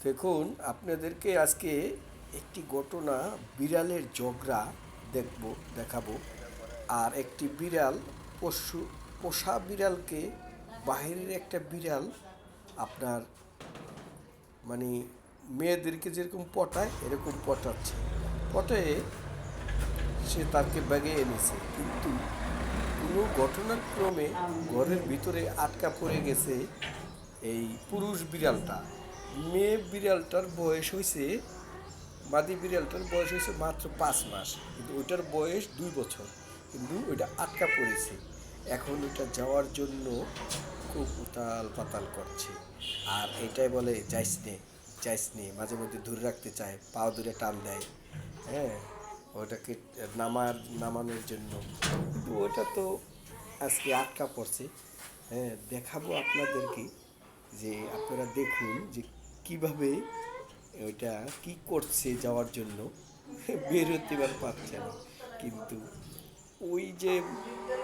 দেখুন, আপনাদেরকে আজকে একটি ঘটনা, বিড়ালের ঝগড়া দেখাবো। আর একটি বিড়াল, পোষা বিড়ালকে বাইরের একটা বিড়াল আপনার মানে মেয়েদেরকে যেরকম পটায় এরকম পটাচ্ছে। পটায়ে সে তাকে ব্যাগে এনেছে, কিন্তু কোনো ঘটনার ক্রমে ঘরের ভিতরে আটকা পড়ে গেছে এই পুরুষ বিড়ালটা। মেয়ে বিড়ালটার বয়স হয়েছে, মাদি বিড়ালটার বয়স হয়েছে মাত্র 5 মাস, কিন্তু ওইটার বয়স 2 বছর। কিন্তু ওইটা আটকা পড়েছে। এখন ওইটা যাওয়ার জন্য খুব উতাল পাতাল করছে। আর এটাই বলে যাইস নে, যাইস নে, মাঝে মধ্যে ধরে রাখতে চায়, পাও ধরে টান দেয়। হ্যাঁ, ওটাকে নামানোর জন্য, কিন্তু ওটা তো আজকে আটকা পড়ছে। হ্যাঁ, দেখাবো আপনাদেরকে, যে আপনারা দেখুন যে কিভাবে ওইটা কি করছে যাওয়ার জন্য। বের হতে পারছে না, কিন্তু ওই যে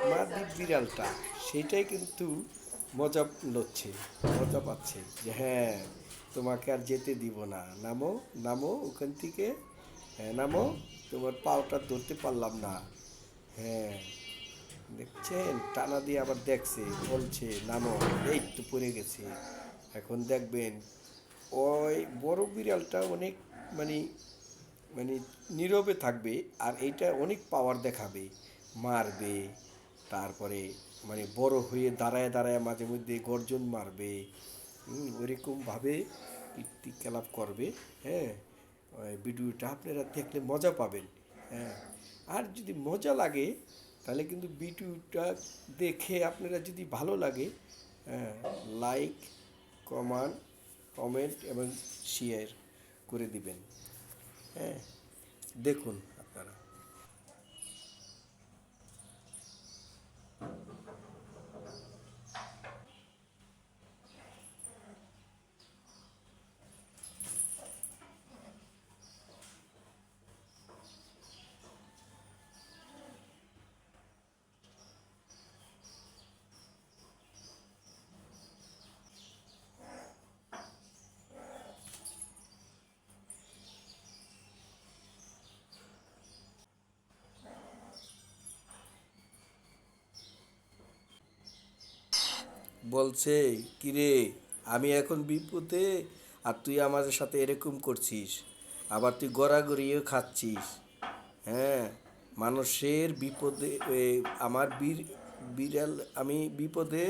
মাদি বিড়ালটা, সেটাই কিন্তু মজা লচ্ছে, মজা পাচ্ছে যে হ্যাঁ, তোমাকে আর যেতে দিব না, নামো, নামো ওখান থেকে, হ্যাঁ নামো, তোমার পাওটা ধরতে পারলাম না। হ্যাঁ, দেখছেন, টানা দিয়ে আবার দেখছে, বলছে নামো, এই তো পড়ে গেছে। এখন দেখবেন ওই বড় বিড়ালটা অনেক মানে মানে নীরবে থাকবে, আর এইটা অনেক পাওয়ার দেখাবে, মারবে, তারপরে বড় হয়ে দাঁড়ায় দাঁড়ায় মাঝে মধ্যে গর্জন মারবে। ওইরকমভাবে কীর্তিকলাপ করবে। হ্যাঁ, ওই ভিডিওটা আপনারা দেখলে মজা পাবেন। হ্যাঁ, আর যদি মজা লাগে তাহলে কিন্তু ভিডিওটা দেখে আপনারা যদি ভালো লাগে, হ্যাঁ, লাইক, কমান কমেন্ট এবং শেয়ার করে দিবেন। হ্যাঁ, দেখুন আপনারা। বলছে, কিরে, আমি এখন বিপদে, আর তুই আমাদের সাথে এরকম করছিস, আবার তুই গড়াগড়িও খাচ্ছিস। হ্যাঁ, মানুষের বিপদে আমার বিড়াল, আমি বিপদে,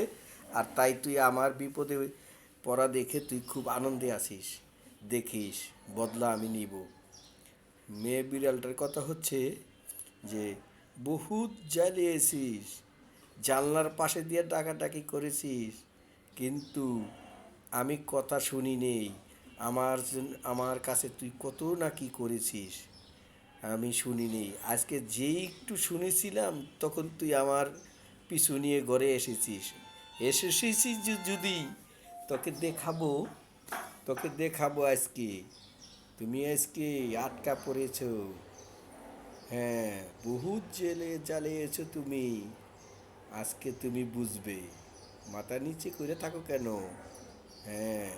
আর তাই তুই আমার বিপদে পড়া দেখে তুই খুব আনন্দে আছিস। দেখিস, বদলা আমি নিব। মেয়ে বিড়ালটার কথা হচ্ছে যে বহুত জ্বালিয়েছিস, জানলার পাশে দিয়ে ডাকাডাকি করেছিস, কিন্তু আমি কথা শুনি নেই। আমার কাছে তুই কত না কি করেছিস, আমি শুনিনি। আজকে যেই একটু শুনেছিলাম, তখন তুই আমার পিছু নিয়ে ঘরে এসেছিস। এসেছিস যদি তোকে দেখাবো, তোকে দেখাবো আজকে। তুমি আজকে আটকা পড়েছ। হ্যাঁ, বহুত জেলে জ্বালিয়েছো তুমি, আজকে তুমি বুঝবে। মাথা নিচে করে থাকো কেন? হ্যাঁ,